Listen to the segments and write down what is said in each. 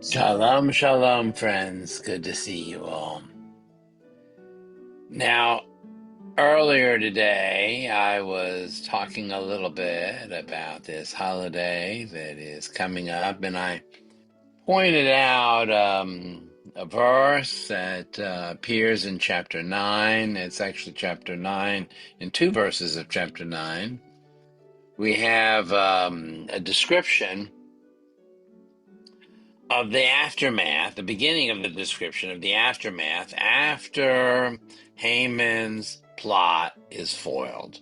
Shalom, shalom, friends. Good to see you all. Now, earlier today, I was talking a little bit about this holiday that is coming up, and I pointed out a verse that appears in chapter 9. It's actually chapter 9, in two verses of chapter 9. We have a description of the aftermath, the beginning of the description of the aftermath after Haman's plot is foiled.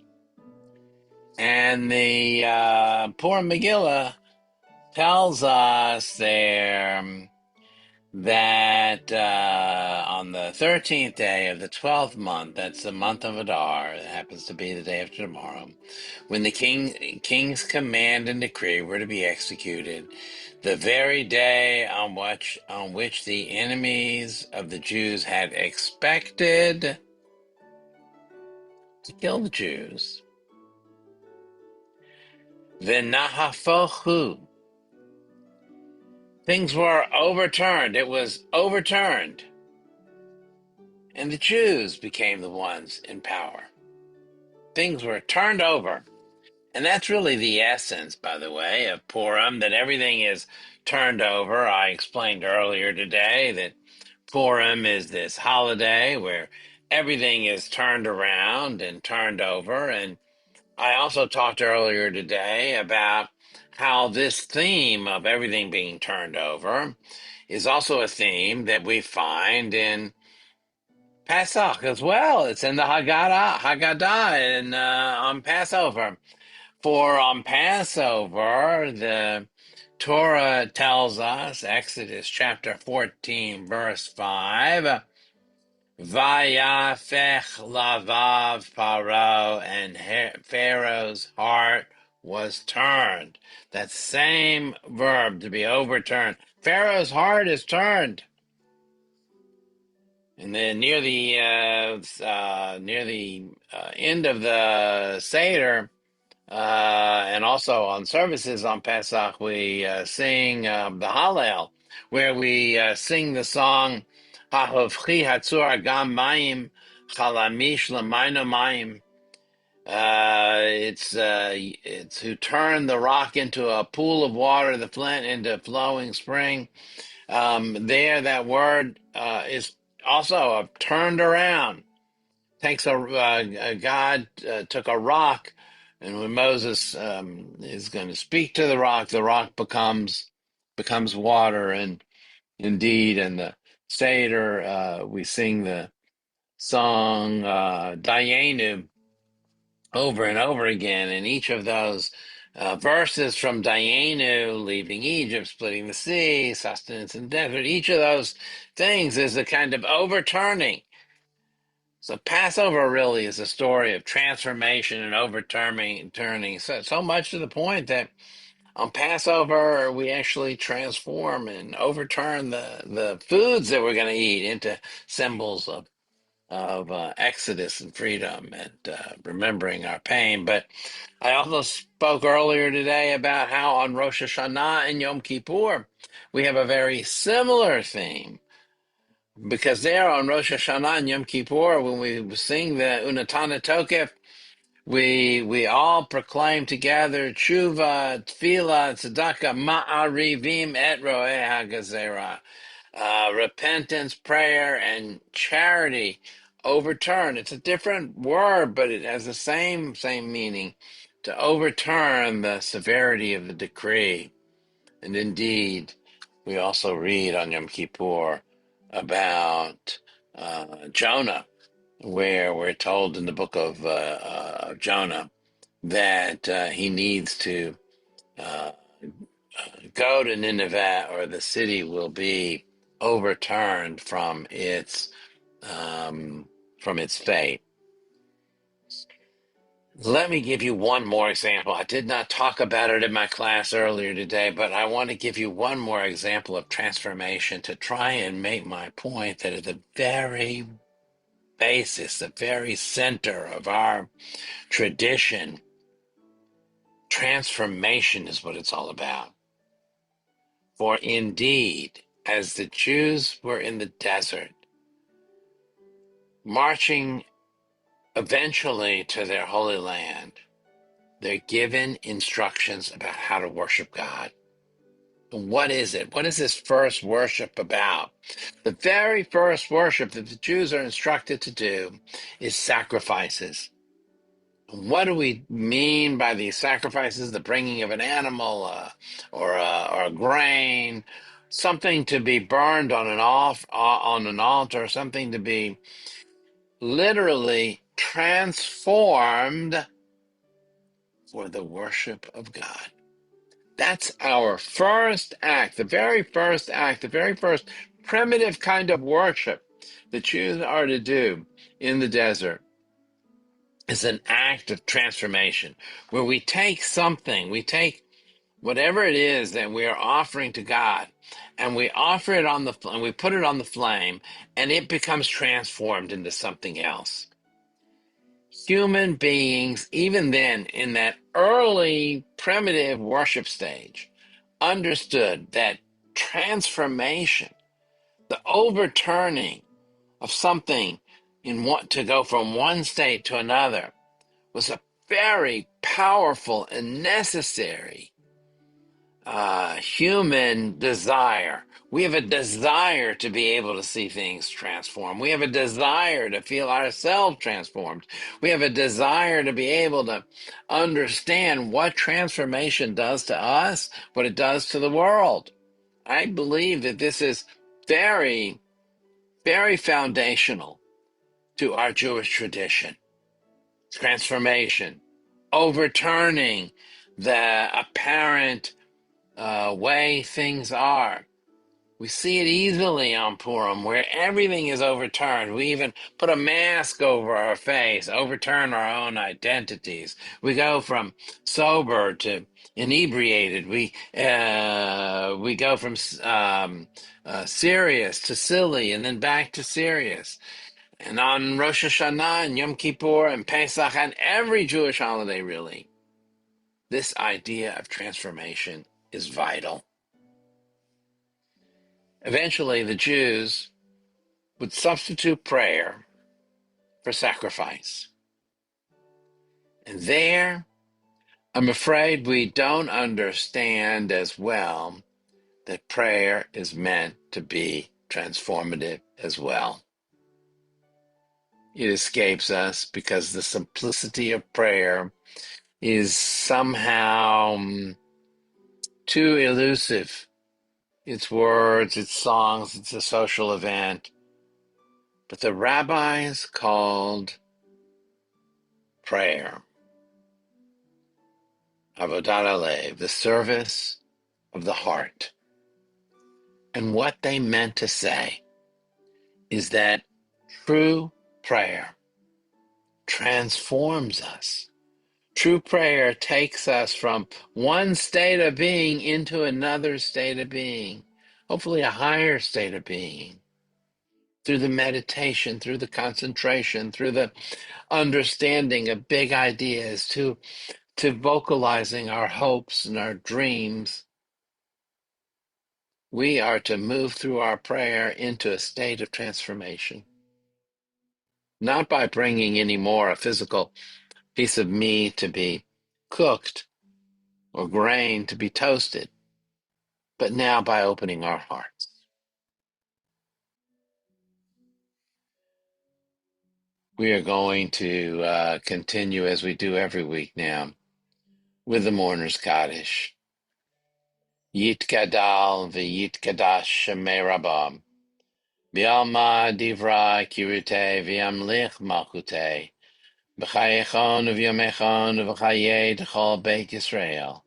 And the poor Megillah tells us there that on the 13th day of the 12th month, that's the month of Adar, it happens to be the day after tomorrow, when the king's command and decree were to be executed, the very day on which the enemies of the Jews had expected to kill the Jews, v'nahafochu, things were overturned. It was overturned. And the Jews became the ones in power. Things were turned over. And that's really the essence, by the way, of Purim, that everything is turned over. I explained earlier today that Purim is this holiday where everything is turned around and turned over. And I also talked earlier today about how this theme of everything being turned over is also a theme that we find in Pesach as well. It's in the Haggadah and on Passover. For on Passover, the Torah tells us, Exodus chapter 14, verse 5, Vayafech lavav Paro, and Pharaoh's heart was turned. That same verb, to be overturned. Pharaoh's heart is turned. And then near the end of the Seder, and also on services on Pesach, we sing the Hallel, where we sing the song "Hahofchi Hatzur Gam Mayim Chalamish Lamayno Mayim." It's who turned the rock into a pool of water, the flint into a flowing spring. That word is also turned around. Takes God took a rock, and when Moses is going to speak to the rock becomes water. And indeed, in the Seder, we sing the song Dayenu over and over again, and each of those verses from Dayenu, leaving Egypt, splitting the sea, sustenance in the desert, each of those things is a kind of overturning. So Passover really is a story of transformation and overturning, so much to the point that on Passover we actually transform and overturn the foods that we're going to eat into symbols of exodus and freedom and remembering our pain. But I also spoke earlier today about how on Rosh Hashanah and Yom Kippur we have a very similar theme. Because there on Rosh Hashanah and Yom Kippur, when we sing the Unatana Tokef, we all proclaim together Tshuva, Tefillah, Tzedakah, Ma'arivim et Roeh HaGazera. Repentance, prayer, and charity overturn. It's a different word, but it has the same meaning, to overturn the severity of the decree. And indeed, we also read on Yom Kippur about Jonah, where we're told in the book of Jonah that he needs to uh, go to Nineveh, or the city will be overturned from its fate. Let me give you one more example. I did not talk about it in my class earlier today, but I want to give you one more example of transformation to try and make my point that at the very basis, the very center of our tradition, transformation is what it's all about. For indeed, as the Jews were in the desert, marching eventually to their holy land, they're given instructions about how to worship God. And what is it? What is this first worship about? The very first worship that the Jews are instructed to do is sacrifices. What do we mean by these sacrifices? The bringing of an animal or a grain, something to be burned on on an altar, something to be literally transformed for the worship of God. That's our first act, the very first act, the very first primitive kind of worship the Jews are to do in the desert is an act of transformation where we take something, we take whatever it is that we are offering to God, and we offer it and we put it on the flame, and it becomes transformed into something else. Human beings, even then, in that early primitive worship stage, understood that transformation, the overturning of something to go from one state to another, was a very powerful and necessary human desire. We have a desire to be able to see things transform. We have a desire to feel ourselves transformed. We have a desire to be able to understand what transformation does to us, what it does to the world. I believe that this is very, very foundational to our Jewish tradition. Transformation, overturning the apparent way things are. We see it easily on Purim, where everything is overturned. We even put a mask over our face, overturn our own identities. We go from sober to inebriated. We go from serious to silly, and then back to serious. And on Rosh Hashanah and Yom Kippur and Pesach and every Jewish holiday, really, this idea of transformation is vital. Eventually, the Jews would substitute prayer for sacrifice. And there, I'm afraid we don't understand as well that prayer is meant to be transformative as well. It escapes us because the simplicity of prayer is somehow too elusive. It's words, it's songs, it's a social event. But the rabbis called prayer Avodat Alev, the service of the heart. And what they meant to say is that true prayer transforms us. True prayer takes us from one state of being into another state of being, hopefully a higher state of being, through the meditation, through the concentration, through the understanding of big ideas, to vocalizing our hopes and our dreams. We are to move through our prayer into a state of transformation, not by bringing any more a physical piece of meat to be cooked or grain to be toasted, but now by opening our hearts. We are going to continue as we do every week now with the Mourner's Kaddish. Yitgadal v'yitkadash shemei Rabbam. V'yalma divra kirute v'yamlich malchute. B'chayechon v'yamechon v'chayei d'chol Beit Yisrael.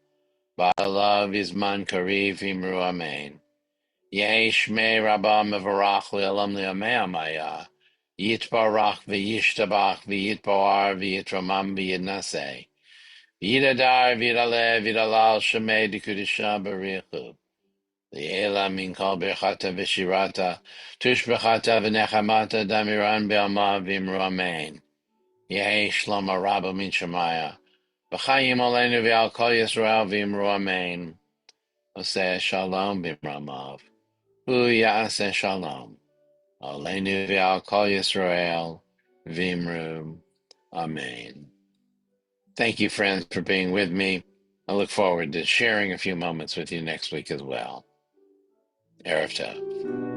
Ba'alav izman kariv imru amen. Yehi shmei Rabbam mevarach le'olam le'amei amaya. Yitbarach v'yishtabach v'yitbar v'yitramam v'yidnaseh. V'yidadar v'yidaleh v'yidalal shemei d'kudisha b'richu. Li'ela min kol birchata v'shirata, tushbechata v'nechamata damiran be'alma v'imru amen. Yehi shloma rabba min shemaya. V'chayim oleinu v'al kol Yisrael v'imru amen. Oseh shalom b'imramav. Hu Ya'aseh Shalom. Aleinu v'al Kol Yisrael. Vimru. Amen. Thank you, friends, for being with me. I look forward to sharing a few moments with you next week as well. Erev Tov.